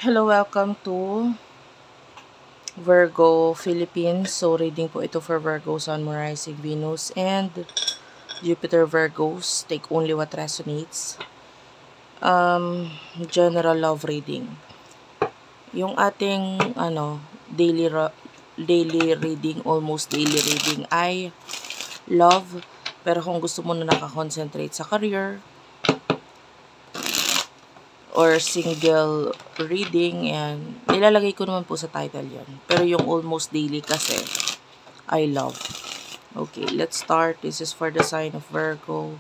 Hello, welcome to Virgo, Philippines. So, reading po ito for Virgo, Sun, Moon, Rising, Venus, and Jupiter Virgos. Take only what resonates. General love reading. Yung ating, daily reading, almost daily reading ay love. Pero kung gusto mo na nakakonsentrate sa career, or single reading, and nilalagay ko naman po sa title yon. Pero yung almost daily kasi, I love. Okay, let's start. This is for the sign of Virgo.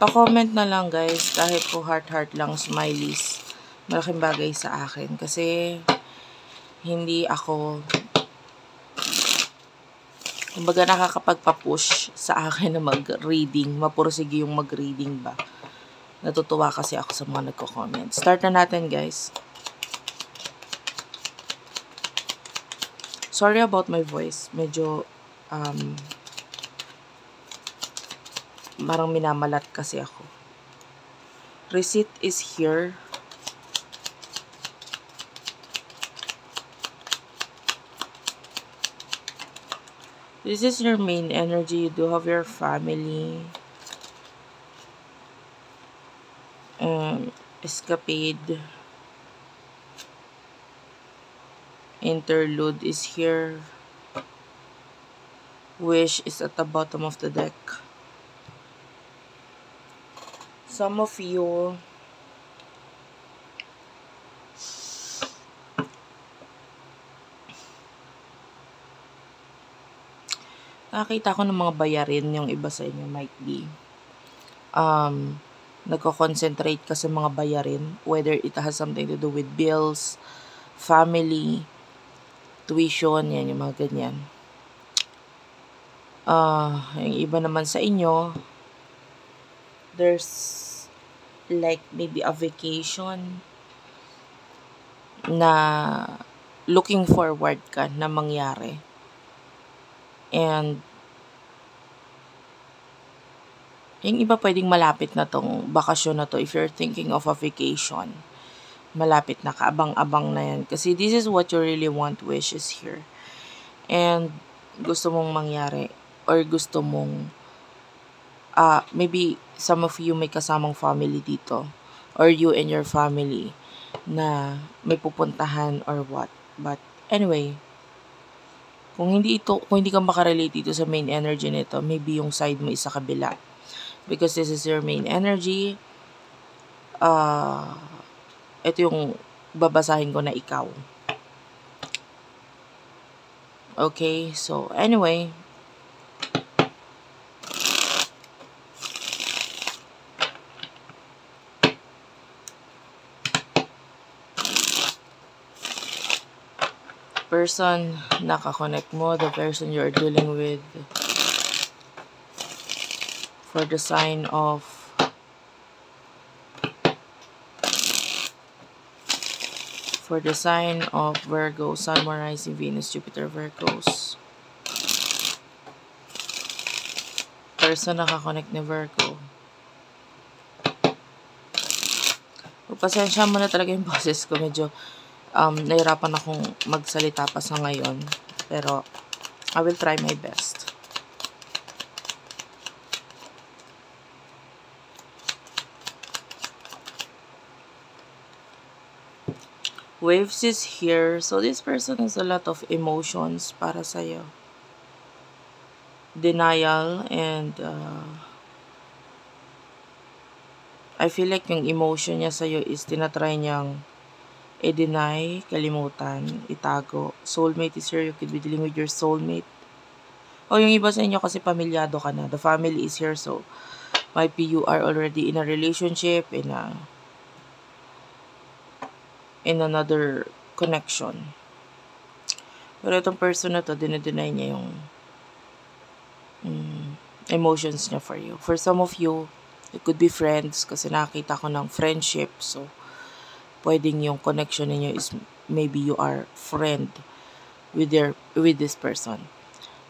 Pa-comment na lang guys, kahit po heart lang, smileys. Malaking bagay sa akin kasi hindi ako, kumbaga nakakapagpa-push sa akin na mag-reading, mapursige yung mag-reading ba. Natutuwa kasi ako sa mga nagko-comment. Start na natin guys. Sorry about my voice. Medyo, parang minamalat kasi ako. Receipt is here. This is your main energy. You do have your family. Escapade. Interlude is here. Wish is at the bottom of the deck. Some of you nakakita ko ng mga bayarin, yung iba sa inyo might be nagko-concentrate ka sa mga bayarin, whether it has something to do with bills, family, tuition, yan, yung mga ganyan. Yung iba naman sa inyo, there's like maybe a vacation na looking forward ka na mangyari. And yung iba pwedeng malapit na tong bakasyon na to. If you're thinking of a vacation, malapit na, kaabang-abang na yan. Kasi this is what you really want, wish is here. And gusto mong mangyari, or gusto mong, maybe some of you may kasamang family dito, or you and your family na may pupuntahan or what. But anyway, kung hindi ka makarelate dito sa main energy nito, maybe yung side mo is sa kabila. Because this is your main energy. Ito yung babasahin ko na ikaw. Okay, so anyway. Person nakakonect mo, the person you're dealing with, for the sign of Virgo, Sun, Moon, Rising, Venus, Jupiter, Virgos. Person nakakonect ni Virgo. Pasensya mo na talaga yung boses ko. Medyo nahirapan akong magsalita pa sa ngayon. Pero I will try my best. Waves is here. So this person has a lot of emotions para sa'yo. Denial and I feel like yung emotion niya sa'yo is tinatry niyang i-deny, kalimutan, itago. Soulmate is here. You could be dealing with your soulmate. O yung iba sa inyo kasi pamilyado ka na. The family is here. So might be you are already in a relationship, in another connection. Pero itong person na to, dinedeny niya yung emotions niya for you. For some of you, it could be friends kasi nakita ko ng friendship. So, pwedeng yung connection ninyo is maybe you are friend with this person.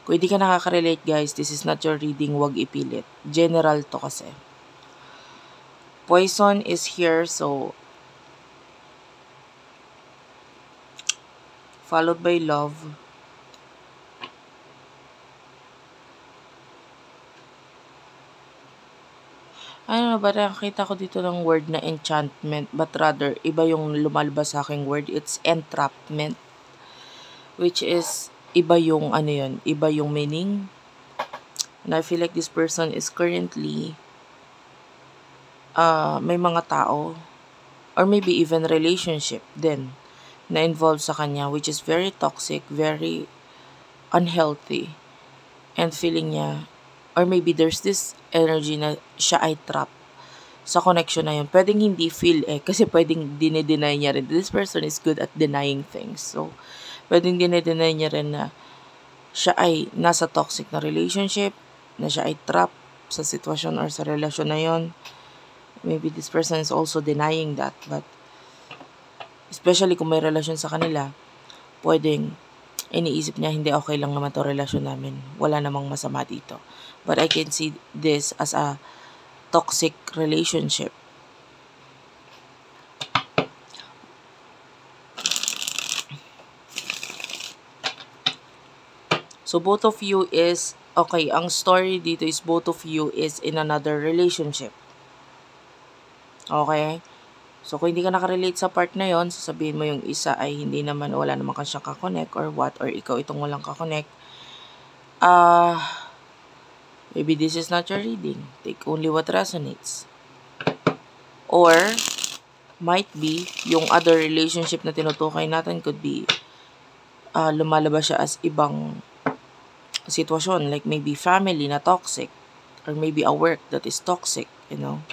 Kung hindi ka nakaka-relate guys, this is not your reading, wag ipilit. General to kasi. Poison is here, so followed by love. Ano ba, nakita ko dito ng word na enchantment, but rather, iba yung lumalabas sa aking word. It's entrapment, which is, iba yung, ano yun, iba yung meaning. And I feel like this person is currently, may mga tao, or maybe even relationship din, na involved sa kanya, which is very toxic, very unhealthy. And feeling niya, or maybe there's this energy na siya ay trapped sa connection na yun. Pwedeng hindi feel kasi pwedeng dinideny niya rin. This person is good at denying things. So, pwedeng dinideny niya rin na siya ay nasa toxic na relationship, na siya ay trapped sa sitwasyon or sa relasyon na yun. Maybe this person is also denying that. But, especially kung may relasyon sa kanila, pwedeng iniisip niya, hindi, okay lang naman to relasyon namin. Wala namang masama dito. But I can see this as a toxic relationship. So, both of you is, okay, ang story dito is both of you is in another relationship. Okay? So, kung hindi ka nakarelate sa part na yon, sasabihin mo yung isa ay hindi naman, wala naman ka siyang kakonect or what, or ikaw itong walang kakonect. Maybe this is not your reading. Take only what resonates. Or, might be, yung other relationship na tinutukoy natin could be, lumalabas siya as ibang sitwasyon. Like maybe family na toxic. Or maybe a work that is toxic, you know.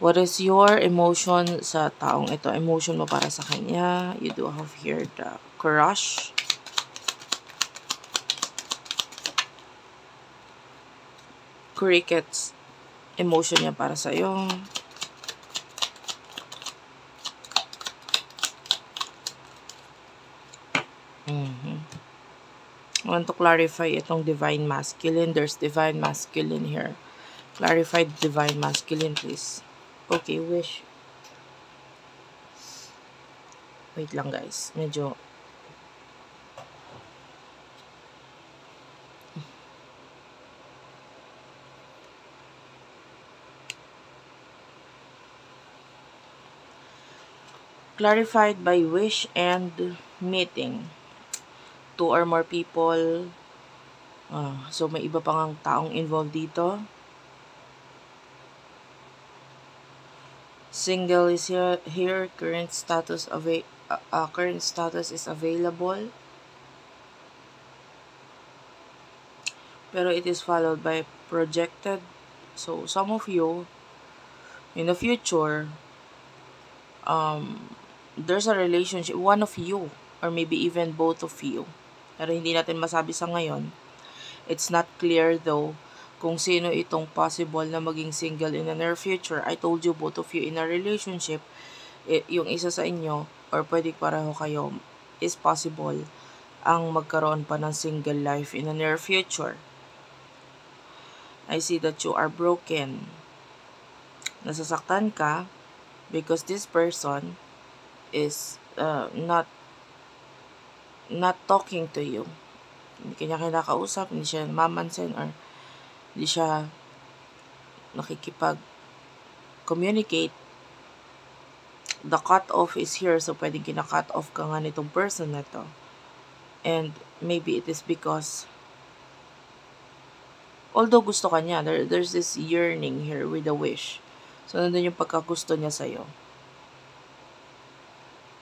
What is your emotion sa taong ito? Emotion mo para sa kanya. You do have here the crush. Crickets. Emotion niya para sa iyo. I want to clarify itong divine masculine. There's divine masculine here. Clarify divine masculine, please. Okay, wish. Wait lang, guys. Medyo clarified by wish and meeting. 2 or more people. So, may iba pang taong involved dito. Single is here. Current status is available. Pero it is followed by projected. So, some of you, in the future, there's a relationship, one of you, or maybe even both of you. Pero hindi natin masabi sa ngayon. It's not clear though kung sino itong possible na maging single in the near future. I told you both of you in a relationship, yung isa sa inyo, or pwede pareho kayo, is possible ang magkaroon pa ng single life in the near future. I see that you are broken. Nasasaktan ka because this person is not talking to you. Hindi kanya kinakausap, hindi siya mamansin, or hindi siya nakikipag-communicate. The cut-off is here, so pwedeng kina-cut off ka nga nitong person na to. And maybe it is because, although gusto ka niya, there's this yearning here with a wish. So, nandun yung pagkagusto niya sa'yo.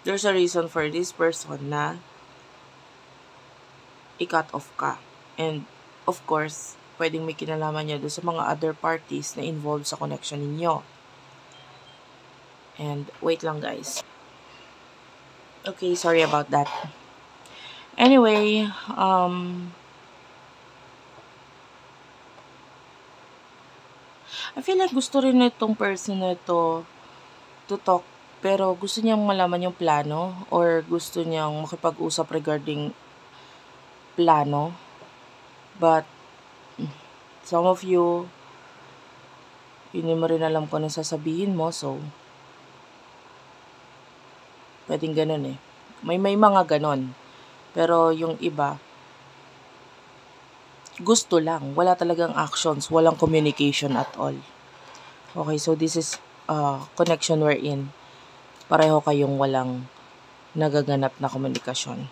There's a reason for this person na i-cut off ka. And, of course, pwedeng may kinalaman niya doon sa mga other parties na involved sa connection ninyo. And, wait lang guys. Okay, sorry about that. Anyway, I feel like gusto rin itong person na ito to talk, pero gusto niyang malaman yung plano, or gusto niyang makipag-usap regarding plano. But, some of you, hindi mo rin alam kung ano sasabihin mo, so, Pwedeng ganun eh. May mga ganon. Pero yung iba, gusto lang. Wala talagang actions. Walang communication at all. Okay, so this is connection wherein pareho kayong walang nagaganap na komunikasyon.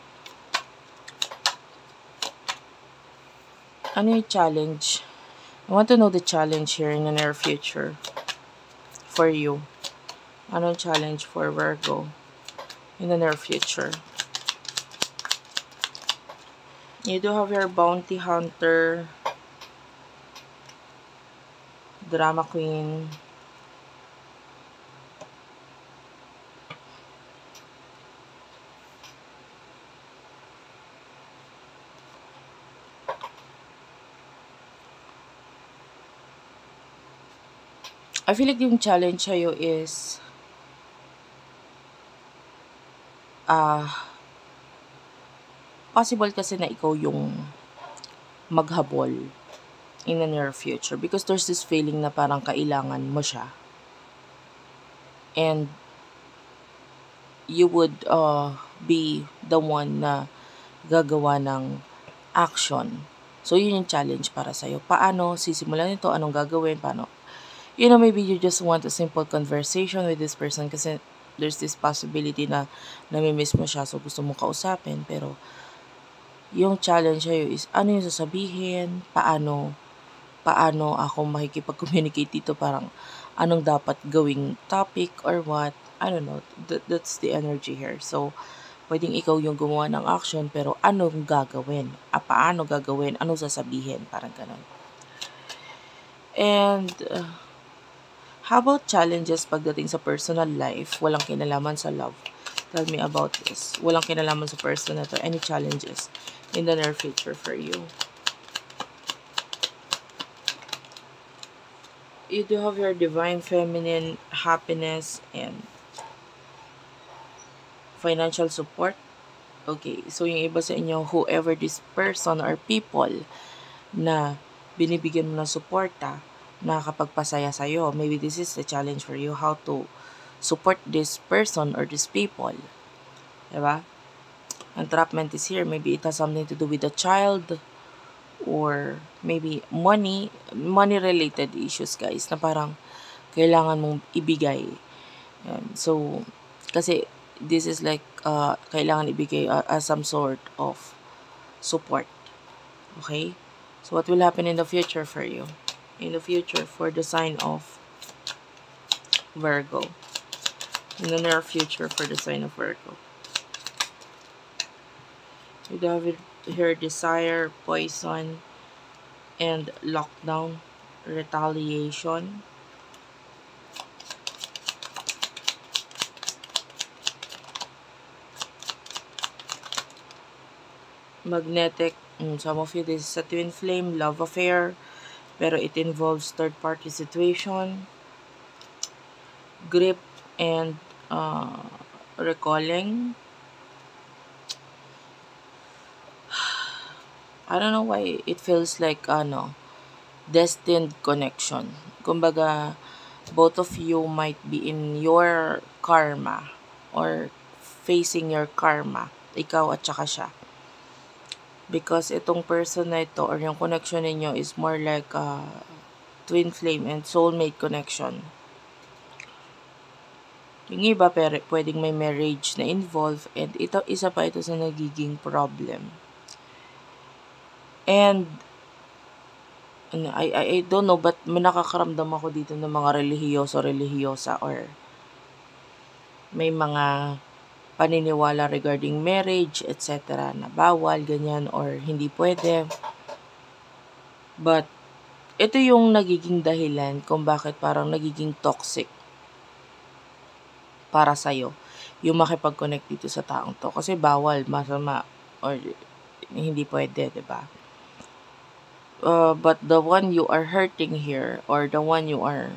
Ano yung challenge? I want to know the challenge here in the near future for you. Ano yung challenge for Virgo in the near future? You do have your bounty hunter, drama queen, I feel like yung challenge sa'yo is possible kasi na ikaw yung maghabol in the near future because there's this feeling na parang kailangan mo siya and you would be the one na gagawa ng action. So yun yung challenge para sa'yo. Paano sisimulan ito? Anong gagawin? Paano? Maybe you just want a simple conversation with this person kasi there's this possibility na namimiss mo siya so gusto mong kausapin. Pero yung challenge sa'yo is ano yung sasabihin? Paano ako makikipag-communicate dito? Parang anong dapat gawing topic or what? I don't know. That's the energy here. So, pwedeng ikaw yung gumawa ng action pero anong gagawin? Paano gagawin? Anong sasabihin? Parang ganun. And how about challenges pagdating sa personal life? Walang kinalaman sa love. Tell me about this. Walang kinalaman sa person na to. Any challenges in the near future for you? You do have your divine feminine happiness and financial support. Okay, so yung iba sa inyo, whoever this person or people na binibigyan mo ng suporta, nakakapagpasaya sa'yo. Maybe this is the challenge for you, how to support this person or these people. Diba? Entrapment is here. Maybe it has something to do with the child or maybe money-related issues, guys, na parang kailangan mong ibigay. So, kasi this is like kailangan ibigay as some sort of support. Okay? So, what will happen in the future for you? In the future for the sign of Virgo. In the near future for the sign of Virgo. You have here desire, poison, and lockdown, retaliation. Magnetic, some of you, this is a twin flame, love affair, pero it involves third-party situation, grip, and recalling. I don't know why it feels like destined connection. Kumbaga, both of you might be in your karma or facing your karma, ikaw at saka siya. Because itong person na ito or yung connection ninyo is more like a twin flame and soulmate connection. Yung iba pwedeng may marriage na involved and isa pa ito sa nagiging problem. And I don't know but may nakakaramdam ako dito ng mga relihiyosa or may mga paniniwala regarding marriage, etc. na bawal, ganyan, or hindi pwede. But, ito yung nagiging dahilan kung bakit parang nagiging toxic para sa'yo. Yung makipag-connect dito sa taong to. Kasi bawal, masama, or hindi pwede, diba? But the one you are hurting here, or the one you are,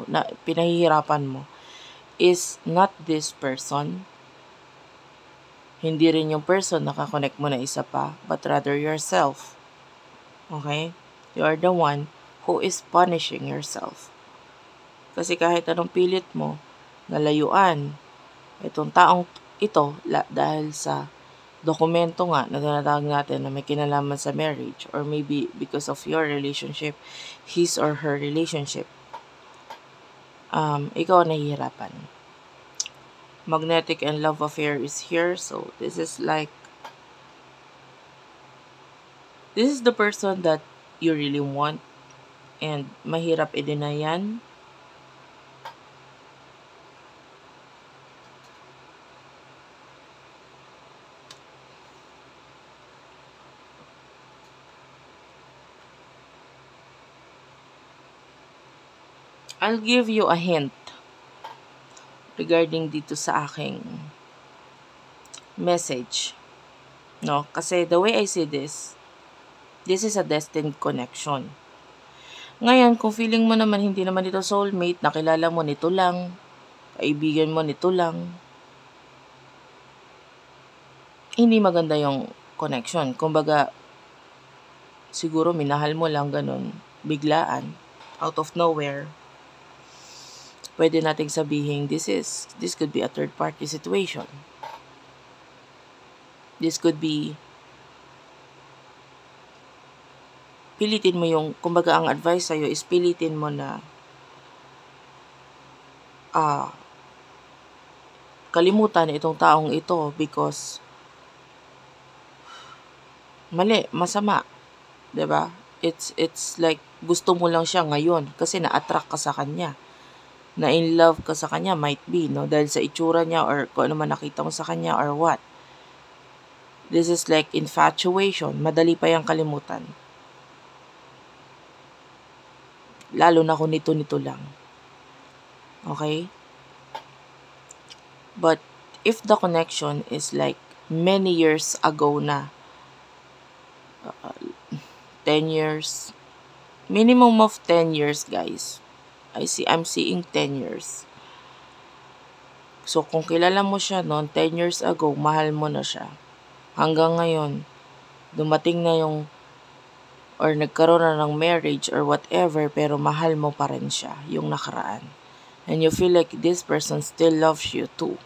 na pinahihirapan mo, is not this person. Hindi rin yung person nakakonect mo na isa pa, but rather yourself. Okay? You are the one who is punishing yourself. Kasi kahit anong pilit mo, nalayuan, Itong taong ito, dahil sa dokumento nga na tinatawag natin na may kinalaman sa marriage, or maybe because of your relationship, his or her relationship, ikaw nahihirapan. Magnetic and love affair is here. So this is the person that you really want, and mahirap i-deny yan. I'll give you a hint regarding dito sa aking message. No? Kasi the way I see this is a destined connection. Ngayon, kung feeling mo naman hindi naman ito soulmate, nakilala mo nito lang, kaibigan mo nito lang, hindi maganda yung connection. Kumbaga, siguro minahal mo lang ganun, biglaan, out of nowhere. Pwede nating sabihin, this could be a third party situation. This could be, pilitin mo yung, kumbaga ang advice sa'yo is pilitin mo na kalimutan itong taong ito because mali, masama. 'Di ba? It's like gusto mo lang siya ngayon kasi na-attract ka sa kanya. Na in love ka sa kanya, might be, no? Dahil sa itsura niya or kung ano man nakita mo sa kanya or what. This is like infatuation. Madali pa yung kalimutan. Lalo na kung nito-nito lang. Okay? But if the connection is like many years ago na, 10 years, minimum of 10 years, guys. I'm seeing 10 years. So, kung kilala mo siya noon, 10 years ago, mahal mo na siya. Hanggang ngayon, dumating na yung, or nagkaroon na ng marriage or whatever, pero mahal mo pa rin siya, yung nakaraan. And you feel like this person still loves you too.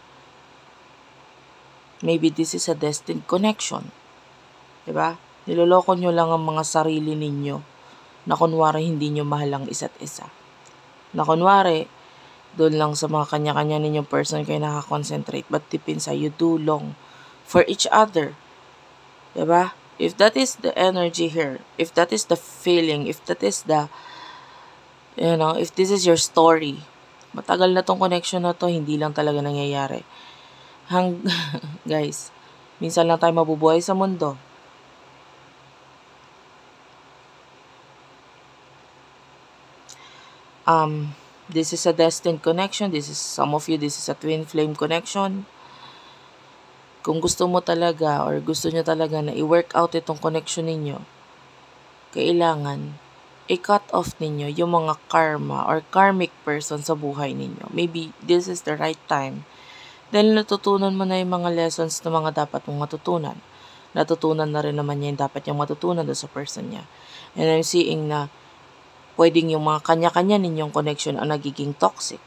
Maybe this is a destined connection. Diba? Niloloko nyo lang ang mga sarili ninyo na kunwari hindi nyo mahal ang isa't isa. Na kunwari, doon lang sa mga kanya-kanya ninyong person kayo nakakonsentrate, but deep inside, you do long for each other. Diba? If that is the energy here, if that is the feeling, if that is the, if this is your story, matagal na tong connection na to, hindi lang talaga nangyayari. Guys, minsan lang tayo mabubuhay sa mundo. This is a destined connection. Some of you, this is a twin flame connection. Kung gusto mo talaga or gusto nyo talaga na i-work out itong connection ninyo, kailangan i-cut off ninyo yung mga karma or karmic person sa buhay ninyo. Maybe this is the right time. Dahil natutunan mo na yung mga lessons na mga dapat mong matutunan. Natutunan na rin naman niya yung dapat niyang matutunan doon sa person niya. And I'm seeing na pwedeng yung mga kanya-kanya ninyong connection ang nagiging toxic.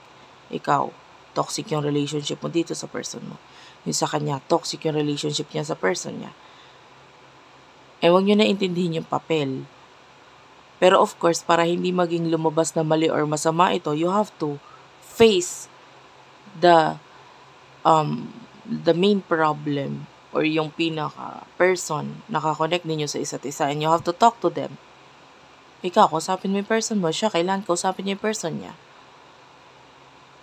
Ikaw, toxic yung relationship mo dito sa person mo. Yung sa kanya, toxic yung relationship niya sa person niya. Eh, huwag nyo na intindihin yung papel. Pero of course, para hindi maging lumabas na mali or masama ito, you have to face the main problem or yung pinaka-person nakakonect ninyo sa isa't isa, and you have to talk to them. Ikaw, kausapin mo yung person mo, siya, kailangan kausapin niya yung person niya.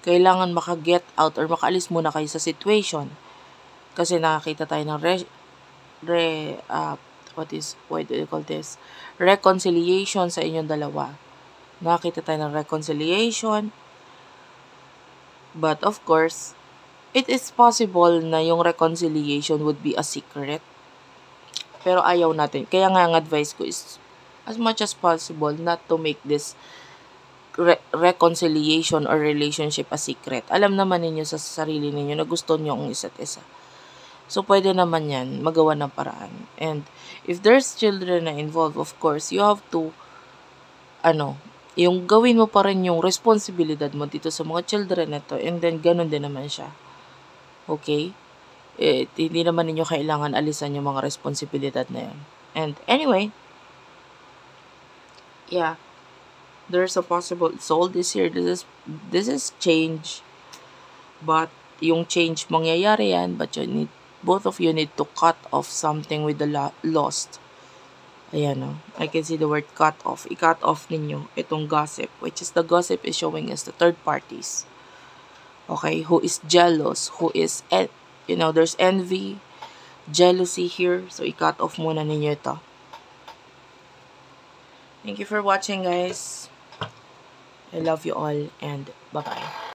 Kailangan maka-get out or makaalis muna kayo sa situation. Kasi nakakita tayo ng reconciliation sa inyong dalawa. Nakakita tayo ng reconciliation. But of course, it is possible na yung reconciliation would be a secret. Pero ayaw natin. Kaya nga ang advice ko is, as much as possible, not to make this reconciliation or relationship a secret. Alam naman ninyo sa sarili ninyo na gusto nyo ang isa't isa. So, pwede naman yan, magawa ng paraan. And, if there's children na involved, of course, you have to, yung gawin mo pa rin yung responsibilidad mo dito sa mga children na to, and then, ganun din naman siya. Okay? Hindi naman ninyo kailangan alisan yung mga responsibilidad na yan. And anyway, yeah, there's a possible soul this year. This is change. But yung change mangyayari yan, but both of you need to cut off something with the lost. Ayan, no? I can see the word cut off. I-cut off ninyo itong gossip, which is the gossip is showing us the third parties. Okay, who is jealous, who is, there's envy, jealousy here. So, i-cut off muna ninyo ito. Thank you for watching, guys. I love you all, and bye-bye.